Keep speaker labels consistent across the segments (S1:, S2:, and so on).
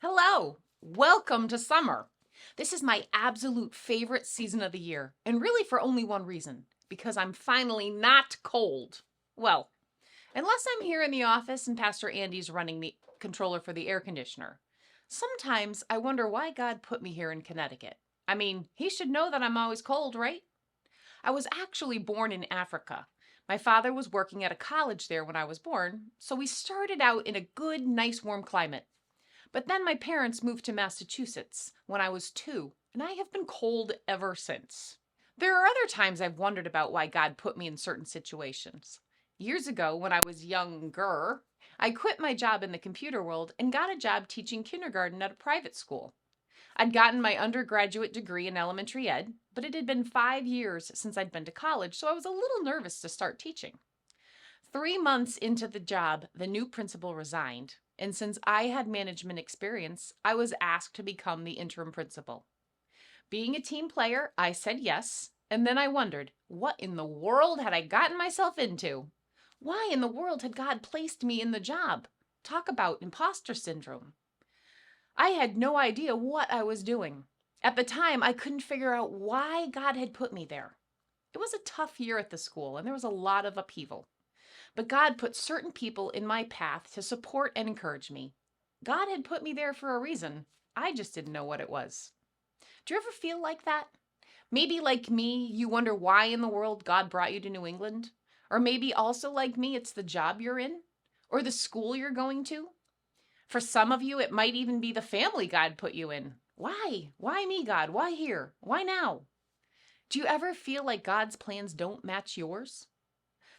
S1: Hello, welcome to summer. This is my absolute favorite season of the year, and really for only one reason because I'm finally not cold. Well, unless I'm here in the office and Pastor Andy's running the controller for the air conditioner. Sometimes I wonder why God put me here in Connecticut. I mean, He should know that I'm always cold, right? I was actually born in Africa. My father was working at a college there when I was born, so we started out in a good, nice, warm climate. But then my parents moved to Massachusetts when I was 2, and I have been cold ever since. There are other times I've wondered about why God put me in certain situations. Years ago, when I was younger, I quit my job in the computer world and got a job teaching kindergarten at a private school. I'd gotten my undergraduate degree in elementary ed, but it had been 5 years since I'd been to college, so I was a little nervous to start teaching. 3 months into the job, the new principal resigned, and since I had management experience, I was asked to become the interim principal. Being a team player, I said yes, and then I wondered, what in the world had I gotten myself into? Why in the world had God placed me in the job? Talk about imposter syndrome. I had no idea what I was doing. At the time, I couldn't figure out why God had put me there. It was a tough year at the school, and there was a lot of upheaval. But God put certain people in my path to support and encourage me. God had put me there for a reason. I just didn't know what it was. Do you ever feel like that? Maybe like me, you wonder why in the world God brought you to New England? Or maybe also like me, it's the job you're in? Or the school you're going to? For some of you, it might even be the family God put you in. Why? Why me, God? Why here? Why now? Do you ever feel like God's plans don't match yours?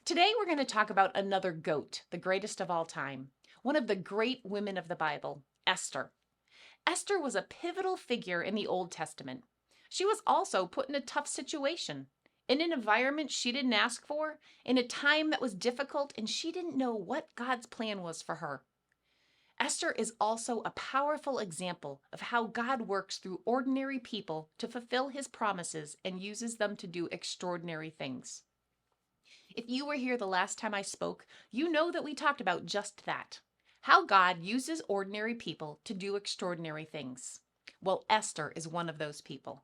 S1: Today, we're going to talk about another goat, the greatest of all time, one of the great women of the Bible, Esther. Esther was a pivotal figure in the Old Testament. She was also put in a tough situation, in an environment she didn't ask for, in a time that was difficult, and she didn't know what God's plan was for her. Esther is also a powerful example of how God works through ordinary people to fulfill his promises and uses them to do extraordinary things. If you were here the last time I spoke, you know that we talked about just that. How God uses ordinary people to do extraordinary things. Well, Esther is one of those people.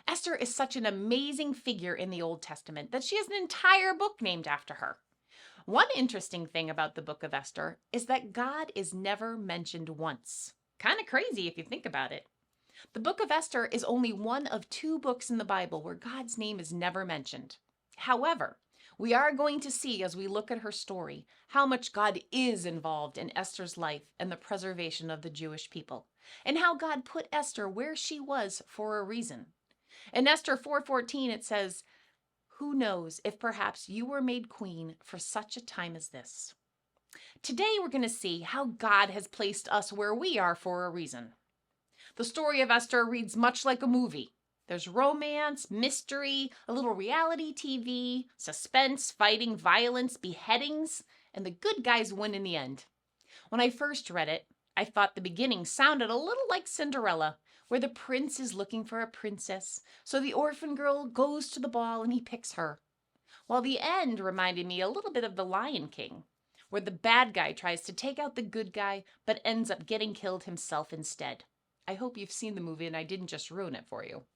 S1: Esther is such an amazing figure in the Old Testament that she has an entire book named after her. One interesting thing about the book of Esther is that God is never mentioned once. Kind of crazy if you think about it. The book of Esther is only one of 2 books in the Bible where God's name is never mentioned. However, we are going to see as we look at her story how much God is involved in Esther's life and the preservation of the Jewish people, and how God put Esther where she was for a reason. In Esther 4:14 it says, "Who knows if perhaps you were made queen for such a time as this?" Today we're going to see how God has placed us where we are for a reason. The story of Esther reads much like a movie. There's romance, mystery, a little reality TV, suspense, fighting, violence, beheadings, and the good guys win in the end. When I first read it, I thought the beginning sounded a little like Cinderella, where the prince is looking for a princess, so the orphan girl goes to the ball and he picks her. While the end reminded me a little bit of The Lion King, where the bad guy tries to take out the good guy but ends up getting killed himself instead. I hope you've seen the movie and I didn't just ruin it for you.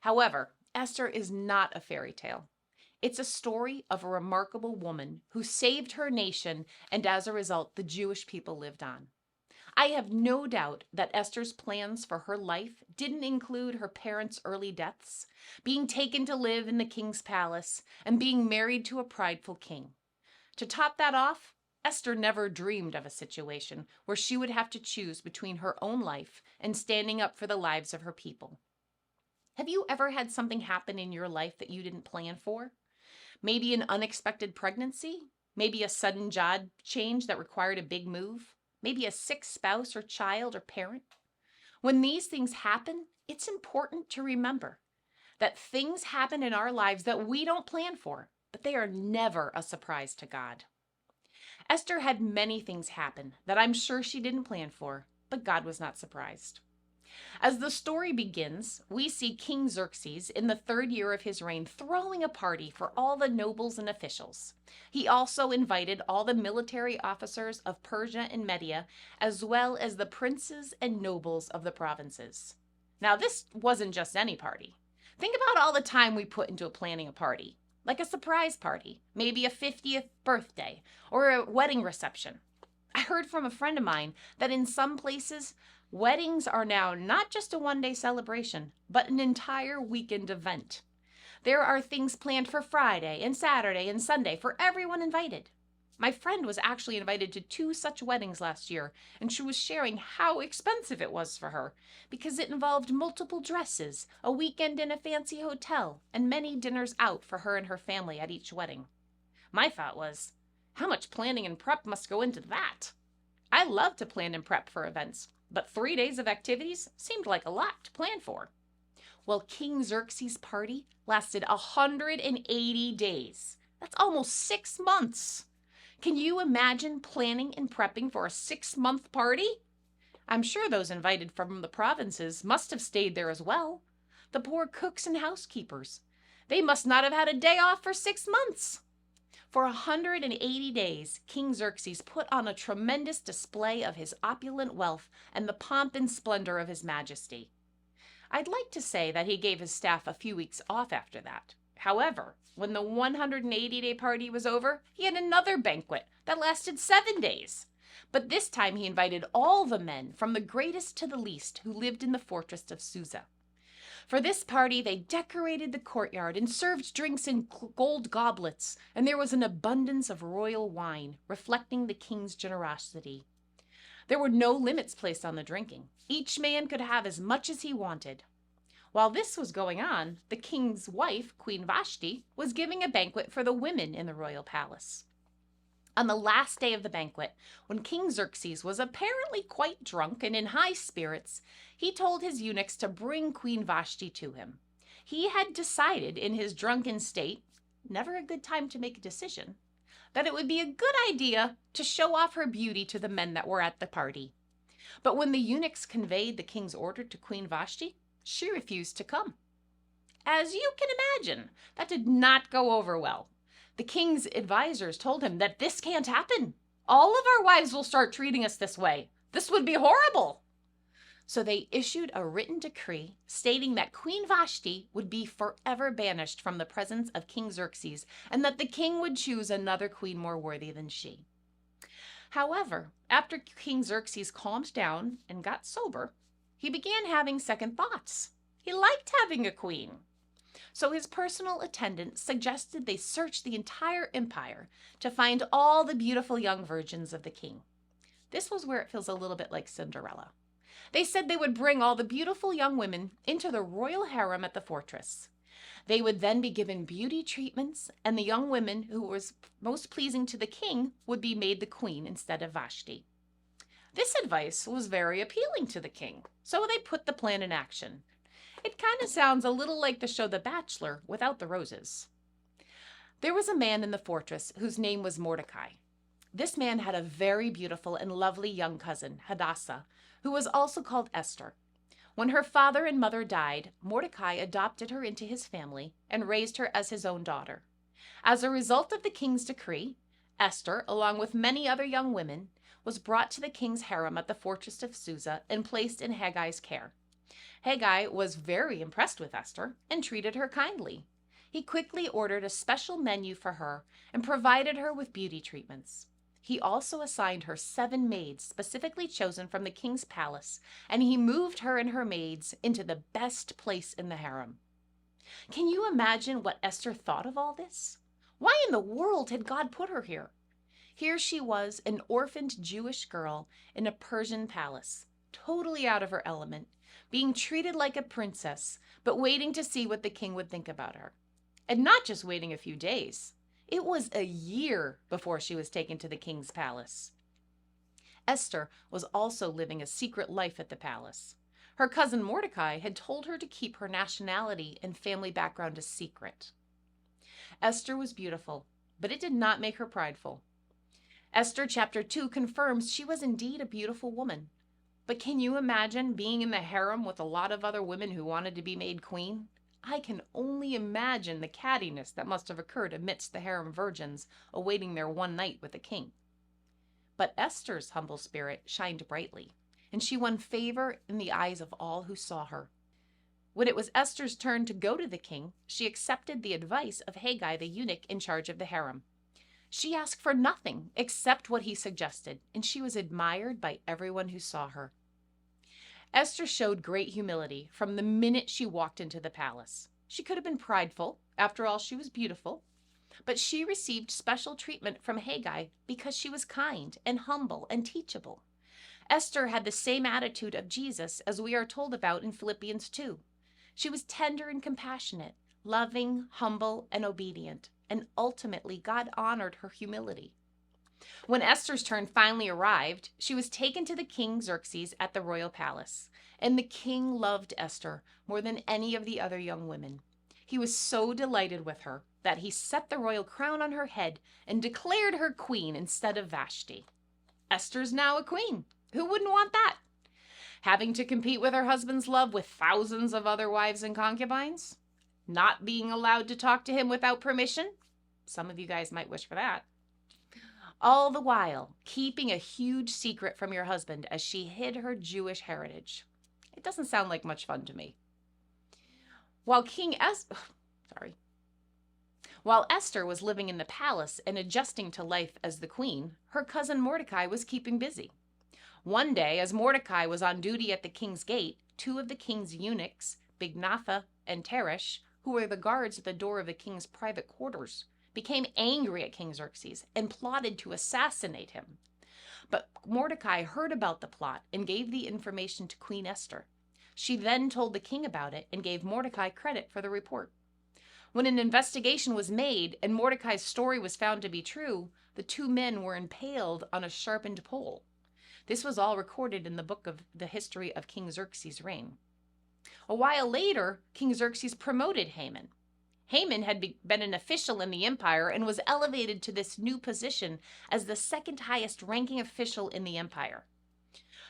S1: However, Esther is not a fairy tale. It's a story of a remarkable woman who saved her nation, and as a result, the Jewish people lived on. I have no doubt that Esther's plans for her life didn't include her parents' early deaths, being taken to live in the king's palace, and being married to a prideful king. To top that off, Esther never dreamed of a situation where she would have to choose between her own life and standing up for the lives of her people. Have you ever had something happen in your life that you didn't plan for? Maybe an unexpected pregnancy? Maybe a sudden job change that required a big move? Maybe a sick spouse or child or parent? When these things happen, it's important to remember that things happen in our lives that we don't plan for, but they are never a surprise to God. Esther had many things happen that I'm sure she didn't plan for, but God was not surprised. As the story begins, we see King Xerxes in the third year of his reign throwing a party for all the nobles and officials. He also invited all the military officers of Persia and Media, as well as the princes and nobles of the provinces. Now, this wasn't just any party. Think about all the time we put into planning a party, like a surprise party, maybe a 50th birthday, or a wedding reception. I heard from a friend of mine that in some places, weddings are now not just a one-day celebration, but an entire weekend event. There are things planned for Friday and Saturday and Sunday for everyone invited. My friend was actually invited to 2 such weddings last year, and she was sharing how expensive it was for her because it involved multiple dresses, a weekend in a fancy hotel, and many dinners out for her and her family at each wedding. My thought was, how much planning and prep must go into that? I love to plan and prep for events, but 3 days of activities seemed like a lot to plan for. Well, King Xerxes' party lasted 180 days. That's almost 6 months. Can you imagine planning and prepping for a 6-month party? I'm sure those invited from the provinces must have stayed there as well. The poor cooks and housekeepers. They must not have had a day off for 6 months. For 180 days, King Xerxes put on a tremendous display of his opulent wealth and the pomp and splendor of his majesty. I'd like to say that he gave his staff a few weeks off after that. However, when the 180-day party was over, he had another banquet that lasted 7 days. But this time he invited all the men, from the greatest to the least, who lived in the fortress of Susa. For this party, they decorated the courtyard and served drinks in gold goblets, and there was an abundance of royal wine, reflecting the king's generosity. There were no limits placed on the drinking. Each man could have as much as he wanted. While this was going on, the king's wife, Queen Vashti, was giving a banquet for the women in the royal palace. On the last day of the banquet, when King Xerxes was apparently quite drunk and in high spirits, he told his eunuchs to bring Queen Vashti to him. He had decided in his drunken state, never a good time to make a decision, that it would be a good idea to show off her beauty to the men that were at the party. But when the eunuchs conveyed the king's order to Queen Vashti, she refused to come. As you can imagine, that did not go over well. The king's advisors told him that this can't happen. All of our wives will start treating us this way. This would be horrible. So they issued a written decree stating that Queen Vashti would be forever banished from the presence of King Xerxes and that the king would choose another queen more worthy than she. However, after King Xerxes calmed down and got sober, he began having second thoughts. He liked having a queen. So his personal attendant suggested they search the entire empire to find all the beautiful young virgins of the king. This was where it feels a little bit like Cinderella. They said they would bring all the beautiful young women into the royal harem at the fortress. They would then be given beauty treatments, and the young women who was most pleasing to the king would be made the queen instead of Vashti. This advice was very appealing to the king, so they put the plan in action. It kind of sounds a little like the show The Bachelor without the roses. There was a man in the fortress whose name was Mordecai. This man had a very beautiful and lovely young cousin, Hadassah, who was also called Esther. When her father and mother died, Mordecai adopted her into his family and raised her as his own daughter. As a result of the king's decree, Esther, along with many other young women, was brought to the king's harem at the fortress of Susa and placed in Haggai's care. Haggai was very impressed with Esther and treated her kindly. He quickly ordered a special menu for her and provided her with beauty treatments. He also assigned her 7 maids specifically chosen from the king's palace, and he moved her and her maids into the best place in the harem. Can you imagine what Esther thought of all this? Why in the world had God put her here? Here she was, an orphaned Jewish girl in a Persian palace, totally out of her element, being treated like a princess, but waiting to see what the king would think about her. And not just waiting a few days. It was a year before she was taken to the king's palace. Esther was also living a secret life at the palace. Her cousin Mordecai had told her to keep her nationality and family background a secret. Esther was beautiful, but it did not make her prideful. Esther chapter 2 confirms she was indeed a beautiful woman. But can you imagine being in the harem with a lot of other women who wanted to be made queen? I can only imagine the cattiness that must have occurred amidst the harem virgins awaiting their one night with the king. But Esther's humble spirit shined brightly, and she won favor in the eyes of all who saw her. When it was Esther's turn to go to the king, she accepted the advice of Haggai, the eunuch in charge of the harem. She asked for nothing except what he suggested, and she was admired by everyone who saw her. Esther showed great humility from the minute she walked into the palace. She could have been prideful. After all, she was beautiful. But she received special treatment from Haggai because she was kind and humble and teachable. Esther had the same attitude of Jesus as we are told about in Philippians 2. She was tender and compassionate, loving, humble, and obedient, and ultimately God honored her humility. When Esther's turn finally arrived, she was taken to the king Xerxes at the royal palace, and the king loved Esther more than any of the other young women. He was so delighted with her that he set the royal crown on her head and declared her queen instead of Vashti. Esther's now a queen. Who wouldn't want that? Having to compete with her husband's love with thousands of other wives and concubines? Not being allowed to talk to him without permission? Some of you guys might wish for that. All the while, keeping a huge secret from your husband as she hid her Jewish heritage. It doesn't sound like much fun to me. While While Esther was living in the palace and adjusting to life as the queen, her cousin Mordecai was keeping busy. One day, as Mordecai was on duty at the king's gate, two of the king's eunuchs, Bigthan and Teresh, who were the guards at the door of the king's private quarters, became angry at King Xerxes and plotted to assassinate him. But Mordecai heard about the plot and gave the information to Queen Esther. She then told the king about it and gave Mordecai credit for the report. When an investigation was made and Mordecai's story was found to be true, the two men were impaled on a sharpened pole. This was all recorded in the book of the history of King Xerxes' reign. A while later, King Xerxes promoted Haman. Haman had been an official in the empire and was elevated to this new position as the second highest ranking official in the empire.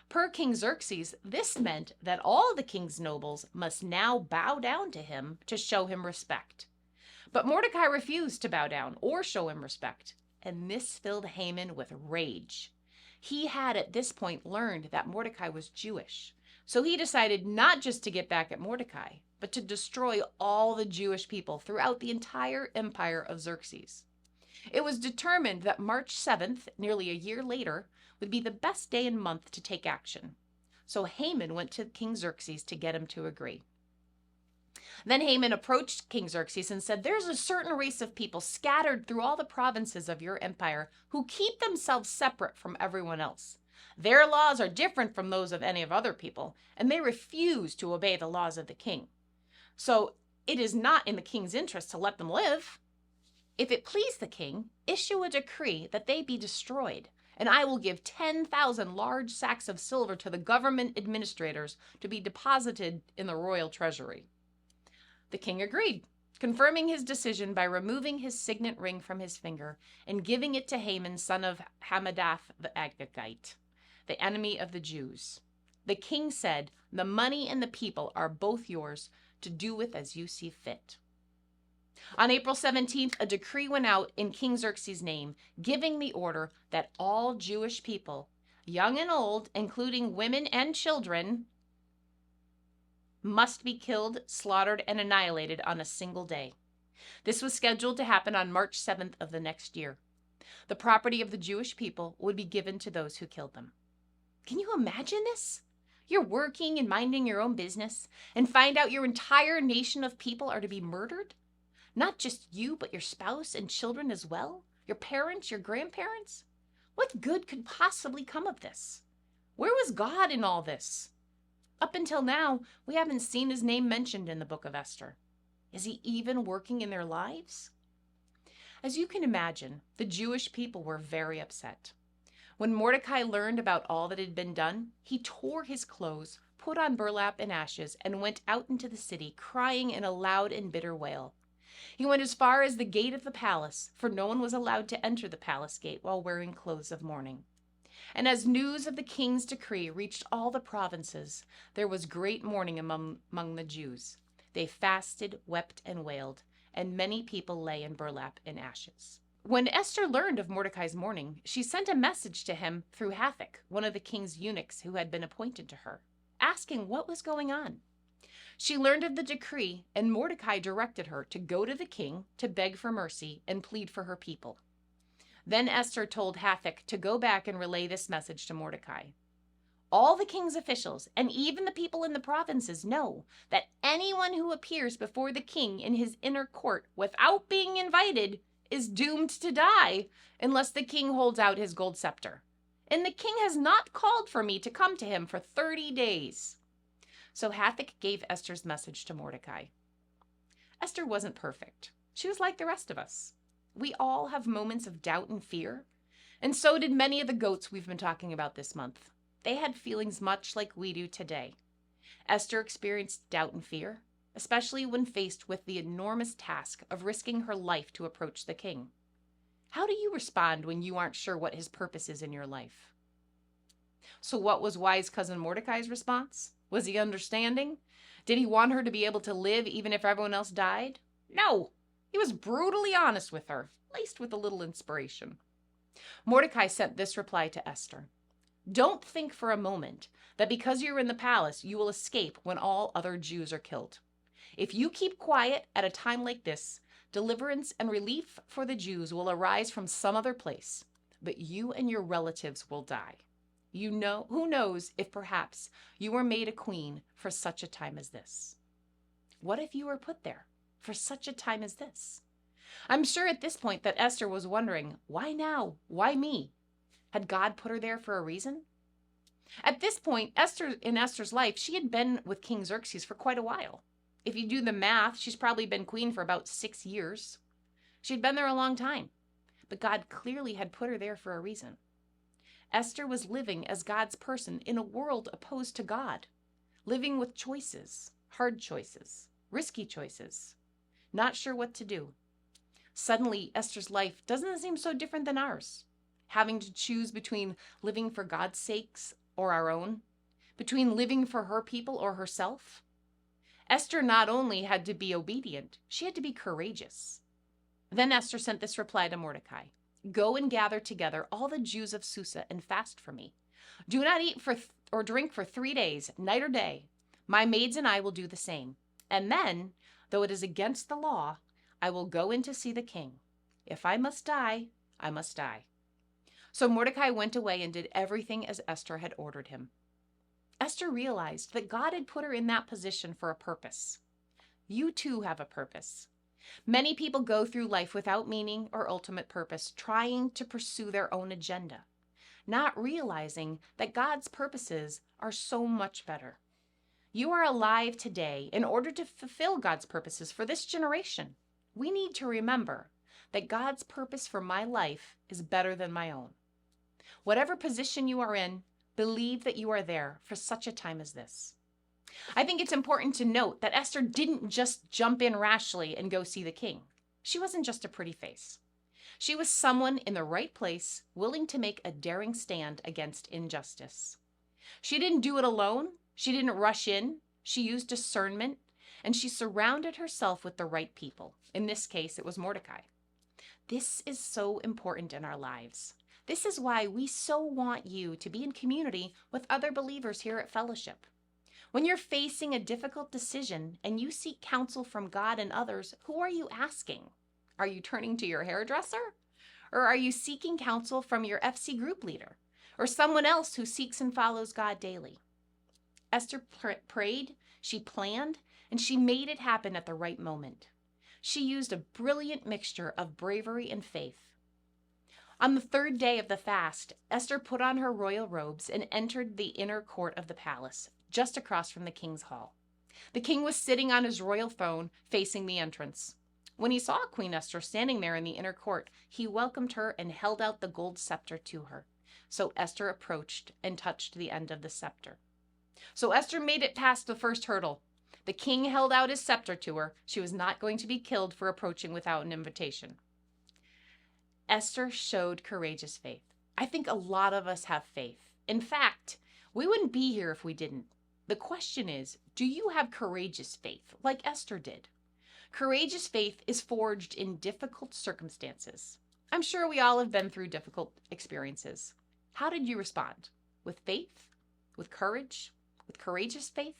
S1: Per King Xerxes, this meant that all the king's nobles must now bow down to him to show him respect. But Mordecai refused to bow down or show him respect, and this filled Haman with rage. He had at this point learned that Mordecai was Jewish, so he decided not just to get back at Mordecai, but to destroy all the Jewish people throughout the entire empire of Xerxes. It was determined that March 7th, nearly a year later, would be the best day and month to take action. So Haman went to King Xerxes to get him to agree. Then Haman approached King Xerxes and said, "There's a certain race of people scattered through all the provinces of your empire who keep themselves separate from everyone else. Their laws are different from those of any of other people, and they refuse to obey the laws of the king. So it is not in the king's interest to let them live. If it please the king, issue a decree that they be destroyed, and I will give 10,000 large sacks of silver to the government administrators to be deposited in the royal treasury." The king agreed, confirming his decision by removing his signet ring from his finger and giving it to Haman, son of Hammedatha the Agagite, the enemy of the Jews. The king said, "The money and the people are both yours to do with as you see fit." On April 17th, a decree went out in King Xerxes' name, giving the order that all Jewish people, young and old, including women and children, must be killed, slaughtered, and annihilated on a single day. This was scheduled to happen on March 7th of the next year. The property of the Jewish people would be given to those who killed them. Can you imagine this? You're working and minding your own business and find out your entire nation of people are to be murdered? Not just you, but your spouse and children as well? Your parents, your grandparents? What good could possibly come of this? Where was God in all this? Up until now, we haven't seen his name mentioned in the book of Esther. Is he even working in their lives? As you can imagine, the Jewish people were very upset. When Mordecai learned about all that had been done, he tore his clothes, put on burlap and ashes, and went out into the city, crying in a loud and bitter wail. He went as far as the gate of the palace, for no one was allowed to enter the palace gate while wearing clothes of mourning. And as news of the king's decree reached all the provinces, there was great mourning among the Jews. They fasted, wept, and wailed, and many people lay in burlap and ashes. When Esther learned of Mordecai's mourning, she sent a message to him through Hathach, one of the king's eunuchs who had been appointed to her, asking what was going on. She learned of the decree, and Mordecai directed her to go to the king to beg for mercy and plead for her people. Then Esther told Hathach to go back and relay this message to Mordecai. All the king's officials and even the people in the provinces know that anyone who appears before the king in his inner court without being invited is doomed to die unless the king holds out his gold scepter. And the king has not called for me to come to him for 30 days. So Hathach gave Esther's message to Mordecai. Esther wasn't perfect. She was like the rest of us. We all have moments of doubt and fear, and so did many of the goats we've been talking about this month. They had feelings much like we do today. Esther experienced doubt and fear, especially when faced with the enormous task of risking her life to approach the king. How do you respond when you aren't sure what his purpose is in your life? So what was wise cousin Mordecai's response? Was he understanding? Did he want her to be able to live even if everyone else died? No. He was brutally honest with her, laced with a little inspiration. Mordecai sent this reply to Esther. Don't think for a moment that because you're in the palace, you will escape when all other Jews are killed. If you keep quiet at a time like this, deliverance and relief for the Jews will arise from some other place, but you and your relatives will die. Who knows if perhaps you were made a queen for such a time as this? What if you were put there for such a time as this? I'm sure at this point that Esther was wondering, why now? Why me? Had God put her there for a reason? At this point, in Esther's life, she had been with King Xerxes for quite a while. If you do the math, she's probably been queen for about 6 years. She'd been there a long time, but God clearly had put her there for a reason. Esther was living as God's person in a world opposed to God, living with choices, hard choices, risky choices, not sure what to do. Suddenly, Esther's life doesn't seem so different than ours, having to choose between living for God's sakes or our own, between living for her people or herself. Esther not only had to be obedient, she had to be courageous. Then Esther sent this reply to Mordecai. Go and gather together all the Jews of Susa and fast for me. Do not eat or drink for 3 days, night or day. My maids and I will do the same. And then, though it is against the law, I will go in to see the king. If I must die, I must die. So Mordecai went away and did everything as Esther had ordered him. Esther realized that God had put her in that position for a purpose. You too have a purpose. Many people go through life without meaning or ultimate purpose, trying to pursue their own agenda, not realizing that God's purposes are so much better. You are alive today in order to fulfill God's purposes for this generation. We need to remember that God's purpose for my life is better than my own. Whatever position you are in, believe that you are there for such a time as this. I think it's important to note that Esther didn't just jump in rashly and go see the king. She wasn't just a pretty face. She was someone in the right place, willing to make a daring stand against injustice. She didn't do it alone. She didn't rush in. She used discernment, and she surrounded herself with the right people. In this case, it was Mordecai. This is so important in our lives. This is why we so want you to be in community with other believers here at Fellowship. When you're facing a difficult decision and you seek counsel from God and others, who are you asking? Are you turning to your hairdresser? Or are you seeking counsel from your FC group leader or someone else who seeks and follows God daily? Esther prayed, she planned, and she made it happen at the right moment. She used a brilliant mixture of bravery and faith. On the 3rd day of the fast, Esther put on her royal robes and entered the inner court of the palace, just across from the king's hall. The king was sitting on his royal throne facing the entrance. When he saw Queen Esther standing there in the inner court, he welcomed her and held out the gold scepter to her. So Esther approached and touched the end of the scepter. So Esther made it past the first hurdle. The king held out his scepter to her. She was not going to be killed for approaching without an invitation. Esther showed courageous faith. I think a lot of us have faith. In fact, we wouldn't be here if we didn't. The question is, do you have courageous faith like Esther did? Courageous faith is forged in difficult circumstances. I'm sure we all have been through difficult experiences. How did you respond? With faith? With courage? With courageous faith?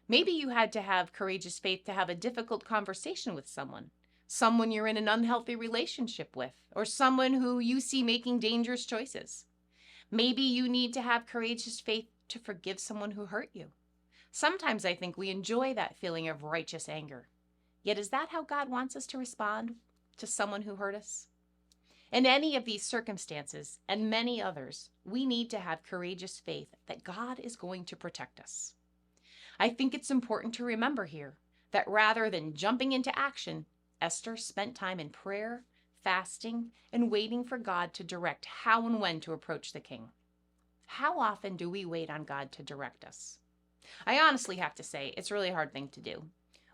S1: Maybe you had to have courageous faith to have a difficult conversation with someone you're in an unhealthy relationship with, or someone who you see making dangerous choices. Maybe you need to have courageous faith to forgive someone who hurt you. Sometimes I think we enjoy that feeling of righteous anger. Yet is that how God wants us to respond to someone who hurt us? In any of these circumstances and many others, we need to have courageous faith that God is going to protect us. I think it's important to remember here that rather than jumping into action, Esther spent time in prayer, fasting, and waiting for God to direct how and when to approach the king. How often do we wait on God to direct us? I honestly have to say, it's a really hard thing to do.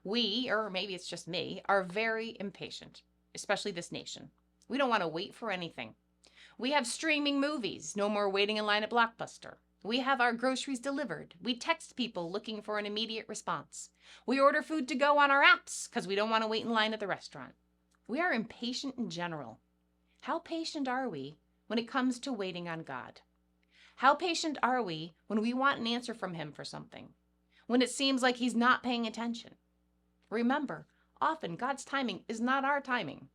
S1: We, or maybe it's just me, are very impatient, especially this nation. We don't want to wait for anything. We have streaming movies, no more waiting in line at Blockbuster. We have our groceries delivered. We text people looking for an immediate response. We order food to go on our apps because we don't want to wait in line at the restaurant. We are impatient in general. How patient are we when it comes to waiting on God? How patient are we when we want an answer from Him for something? When it seems like He's not paying attention? Remember, often God's timing is not our timing.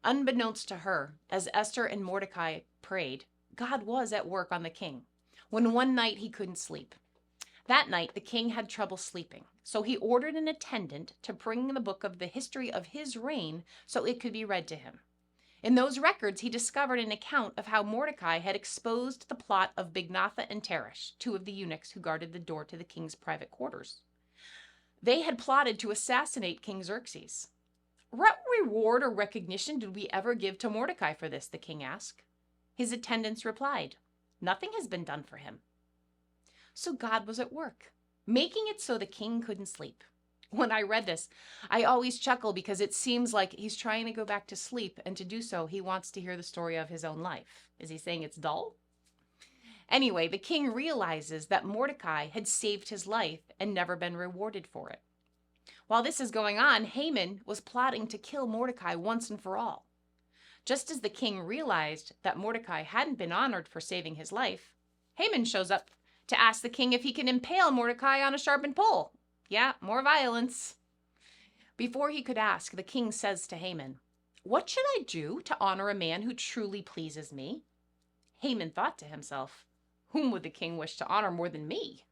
S1: Unbeknownst to her, as Esther and Mordecai prayed, God was at work on the king, when one night he couldn't sleep. That night, the king had trouble sleeping, so he ordered an attendant to bring the book of the history of his reign so it could be read to him. In those records, he discovered an account of how Mordecai had exposed the plot of Bigthan and Teresh, two of the eunuchs who guarded the door to the king's private quarters. They had plotted to assassinate King Xerxes. What reward or recognition did we ever give to Mordecai for this? The king asked. His attendants replied, nothing has been done for him. So God was at work, making it so the king couldn't sleep. When I read this, I always chuckle because it seems like he's trying to go back to sleep, and to do so, he wants to hear the story of his own life. Is he saying it's dull? Anyway, the king realizes that Mordecai had saved his life and never been rewarded for it. While this is going on, Haman was plotting to kill Mordecai once and for all. Just as the king realized that Mordecai hadn't been honored for saving his life, Haman shows up to ask the king if he can impale Mordecai on a sharpened pole. Yeah, more violence. Before he could ask, the king says to Haman, what should I do to honor a man who truly pleases me? Haman thought to himself, whom would the king wish to honor more than me?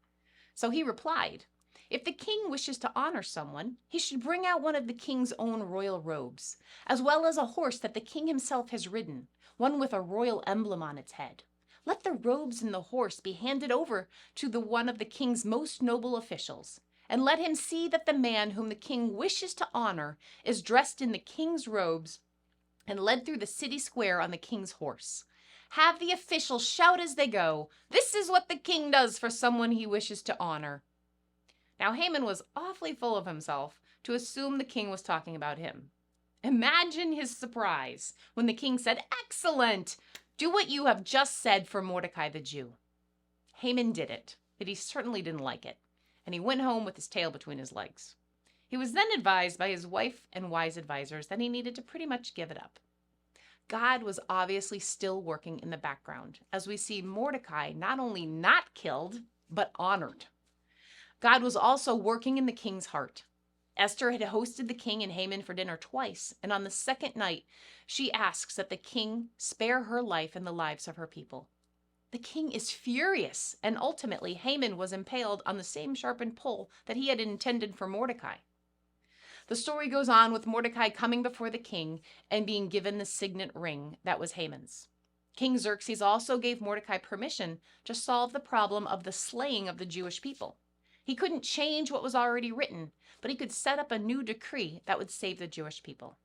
S1: So he replied, if the king wishes to honor someone, he should bring out one of the king's own royal robes, as well as a horse that the king himself has ridden, one with a royal emblem on its head. Let the robes and the horse be handed over to one of the king's most noble officials, and let him see that the man whom the king wishes to honor is dressed in the king's robes and led through the city square on the king's horse. Have the officials shout as they go, this is what the king does for someone he wishes to honor. Now Haman was awfully full of himself to assume the king was talking about him. Imagine his surprise when the king said, excellent! Do what you have just said for Mordecai the Jew. Haman did it, but he certainly didn't like it, and he went home with his tail between his legs. He was then advised by his wife and wise advisors that he needed to pretty much give it up. God was obviously still working in the background, as we see Mordecai not only not killed, but honored. God was also working in the king's heart. Esther had hosted the king and Haman for dinner twice, and on the second night, she asks that the king spare her life and the lives of her people. The king is furious, and ultimately Haman was impaled on the same sharpened pole that he had intended for Mordecai. The story goes on with Mordecai coming before the king and being given the signet ring that was Haman's. King Xerxes also gave Mordecai permission to solve the problem of the slaying of the Jewish people. He couldn't change what was already written, but he could set up a new decree that would save the Jewish people.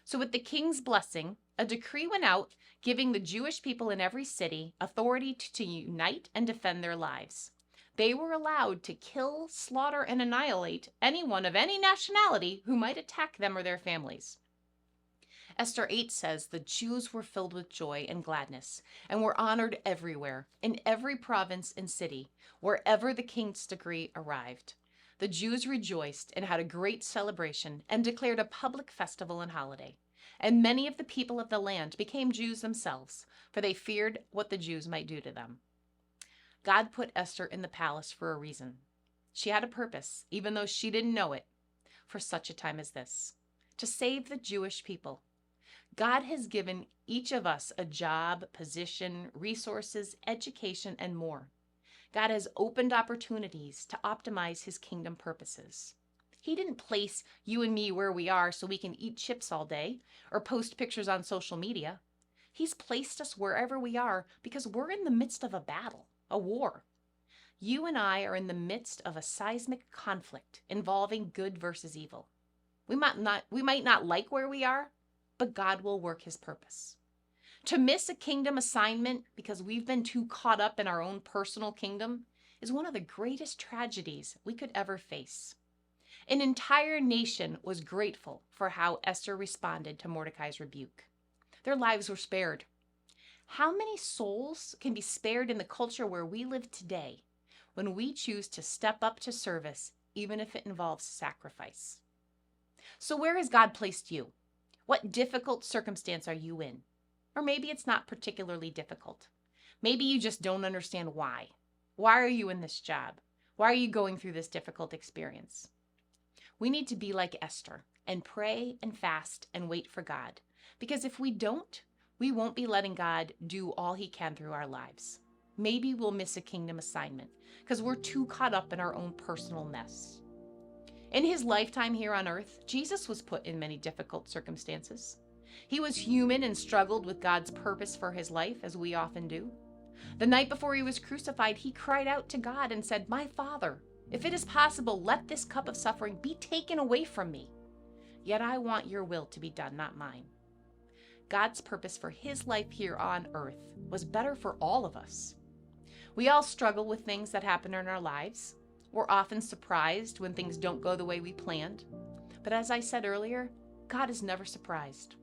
S1: So with the king's blessing, a decree went out giving the Jewish people in every city authority to unite and defend their lives. They were allowed to kill, slaughter, and annihilate anyone of any nationality who might attack them or their families. Esther 8 says the Jews were filled with joy and gladness and were honored everywhere, in every province and city, wherever the king's decree arrived. The Jews rejoiced and had a great celebration and declared a public festival and holiday. And many of the people of the land became Jews themselves, for they feared what the Jews might do to them. God put Esther in the palace for a reason. She had a purpose, even though she didn't know it, for such a time as this, to save the Jewish people. God has given each of us a job, position, resources, education, and more. God has opened opportunities to optimize his kingdom purposes. He didn't place you and me where we are so we can eat chips all day or post pictures on social media. He's placed us wherever we are because we're in the midst of a battle, a war. You and I are in the midst of a seismic conflict involving good versus evil. We might not like where we are, but God will work his purpose. To miss a kingdom assignment because we've been too caught up in our own personal kingdom is one of the greatest tragedies we could ever face. An entire nation was grateful for how Esther responded to Mordecai's rebuke. Their lives were spared. How many souls can be spared in the culture where we live today when we choose to step up to service, even if it involves sacrifice? So where has God placed you? What difficult circumstance are you in? Or maybe it's not particularly difficult. Maybe you just don't understand why. Why are you in this job? Why are you going through this difficult experience? We need to be like Esther and pray and fast and wait for God. Because if we don't, we won't be letting God do all he can through our lives. Maybe we'll miss a kingdom assignment because we're too caught up in our own personal mess. In his lifetime here on earth, Jesus was put in many difficult circumstances. He was human and struggled with God's purpose for his life, as we often do. The night before he was crucified, he cried out to God and said, "My Father, if it is possible, let this cup of suffering be taken away from me. Yet I want your will to be done, not mine." God's purpose for his life here on earth was better for all of us. We all struggle with things that happen in our lives. We're often surprised when things don't go the way we planned. But as I said earlier, God is never surprised.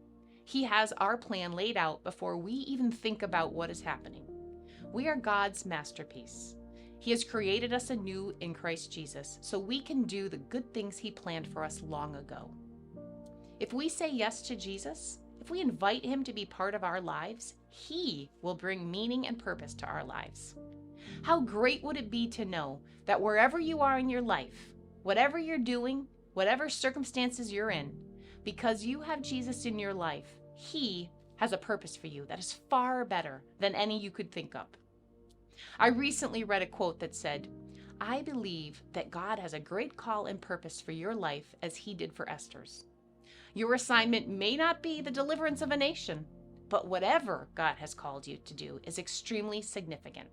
S1: He has our plan laid out before we even think about what is happening. We are God's masterpiece. He has created us anew in Christ Jesus so we can do the good things he planned for us long ago. If we say yes to Jesus, if we invite him to be part of our lives, he will bring meaning and purpose to our lives. How great would it be to know that wherever you are in your life, whatever you're doing, whatever circumstances you're in, because you have Jesus in your life, he has a purpose for you that is far better than any you could think of. I recently read a quote that said, "I believe that God has a great call and purpose for your life as he did for Esther's. Your assignment may not be the deliverance of a nation, but whatever God has called you to do is extremely significant.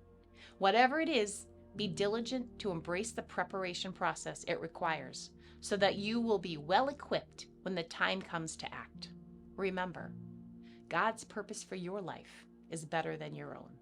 S1: Whatever it is, be diligent to embrace the preparation process it requires so that you will be well equipped when the time comes to act. Remember, God's purpose for your life is better than your own."